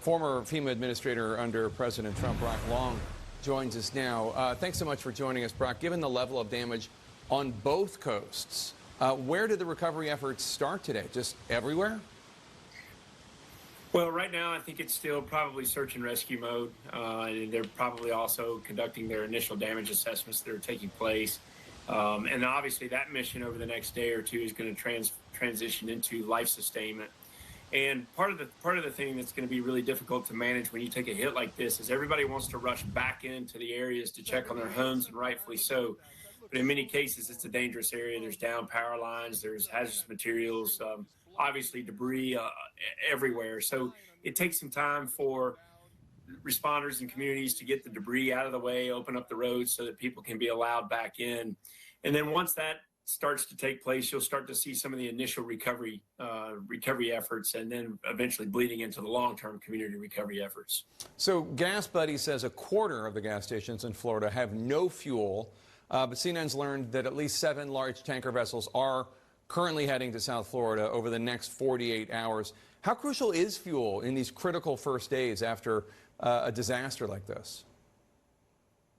Former FEMA administrator under President Trump, Brock Long, joins us now. Thanks so much for joining us, Brock. Given the level of damage on both coasts, where did the recovery efforts start today? Just everywhere? Well, right now, I think it's still probably search and rescue mode. And they're probably also conducting their initial damage assessments that are taking place. And obviously, that mission over the next day or two is going to transition into life sustainment. And part of the thing that's going to be really difficult to manage when you take a hit like this is everybody wants to rush back into the areas to check on their homes, and rightfully so. But in many cases, it's a dangerous area. There's down power lines, there's hazardous materials, obviously debris everywhere. So it takes some time for responders and communities to get the debris out of the way, open up the roads so that people can be allowed back in. And then once that starts to take place, you'll start to see some of the initial recovery efforts, and then eventually bleeding into the long-term community recovery efforts. So Gas Buddy says a quarter of the gas stations in Florida have no fuel, but CNN's learned that at least 7 large tanker vessels are currently heading to South Florida over the next 48 hours. How crucial is fuel in these critical first days after a disaster like this?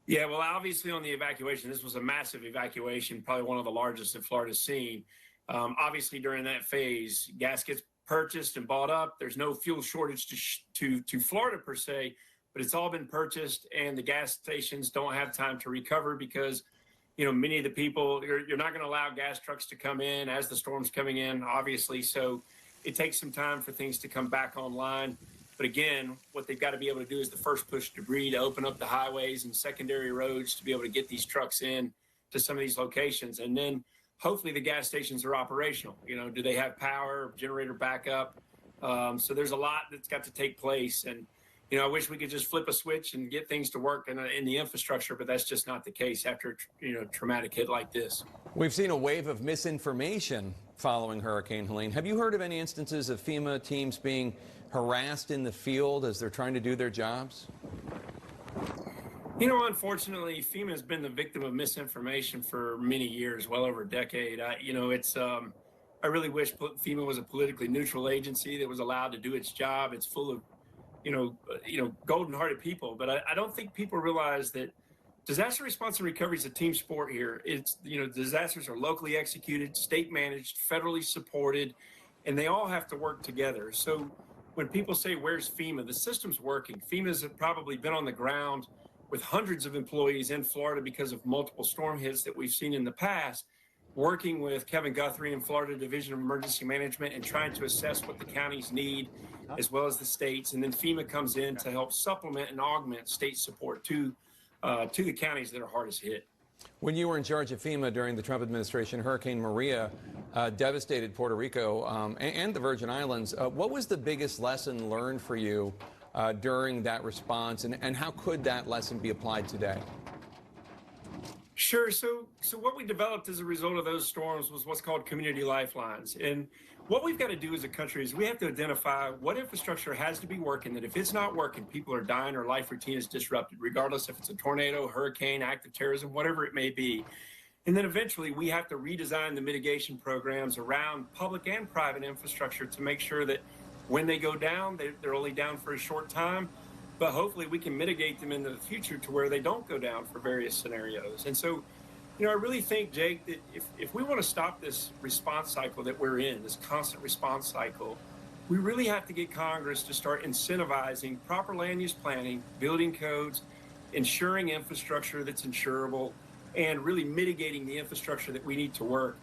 Yeah, well, obviously on the evacuation, this was a massive evacuation, probably one of the largest that Florida's seen. Obviously, during that phase, gas gets purchased and bought up. There's no fuel shortage to Florida per se, but it's all been purchased, and the gas stations don't have time to recover because, you know, many of the people, you're not going to allow gas trucks to come in as the storm's coming in, obviously. So it takes some time for things to come back online. But again, what they've got to be able to do is the first push debris to open up the highways and secondary roads to be able to get these trucks in to some of these locations. And then hopefully the gas stations are operational. You know, do they have power, generator backup? So there's a lot that's got to take place. And, you know, I wish we could just flip a switch and get things to work in the infrastructure, but that's just not the case after, you know, a traumatic hit like this. We've seen a wave of misinformation following Hurricane Helene. Have you heard of any instances of FEMA teams being harassed in the field as they're trying to do their jobs? You know, unfortunately, FEMA has been the victim of misinformation for many years, well over a decade. I really wish FEMA was a politically neutral agency that was allowed to do its job. It's full of, golden-hearted people, but I don't think people realize that disaster response and recovery is a team sport here. It's, you know, disasters are locally executed, state managed, federally supported, and they all have to work together. So when people say, where's FEMA? The system's working. FEMA's probably been on the ground with hundreds of employees in Florida because of multiple storm hits that we've seen in the past, working with Kevin Guthrie and Florida Division of Emergency Management and trying to assess what the counties need as well as the states. And then FEMA comes in to help supplement and augment state support to the counties that are hardest hit. When you were in charge of FEMA during the Trump administration, Hurricane Maria devastated Puerto Rico and the Virgin Islands. What was the biggest lesson learned for you during that response, and how could that lesson be applied today? Sure. So what we developed as a result of those storms was what's called community lifelines. And what we've got to do as a country is we have to identify what infrastructure has to be working, that if it's not working, people are dying or life routine is disrupted, regardless if it's a tornado, hurricane, active terrorism, whatever it may be. And then eventually we have to redesign the mitigation programs around public and private infrastructure to make sure that when they go down, they're only down for a short time, but hopefully we can mitigate them into the future to where they don't go down for various scenarios. And so, you know, I really think, Jake, that if we want to stop this response cycle that we're in, this constant response cycle, we really have to get Congress to start incentivizing proper land use planning, building codes, ensuring infrastructure that's insurable, and really mitigating the infrastructure that we need to work.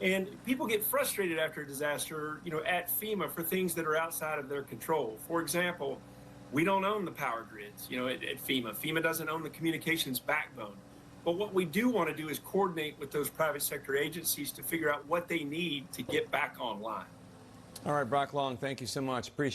And people get frustrated after a disaster, you know, at FEMA for things that are outside of their control. For example, we don't own the power grids, you know, at FEMA. FEMA doesn't own the communications backbone. But what we do want to do is coordinate with those private sector agencies to figure out what they need to get back online. All right, Brock Long, thank you so much. Appreciate it.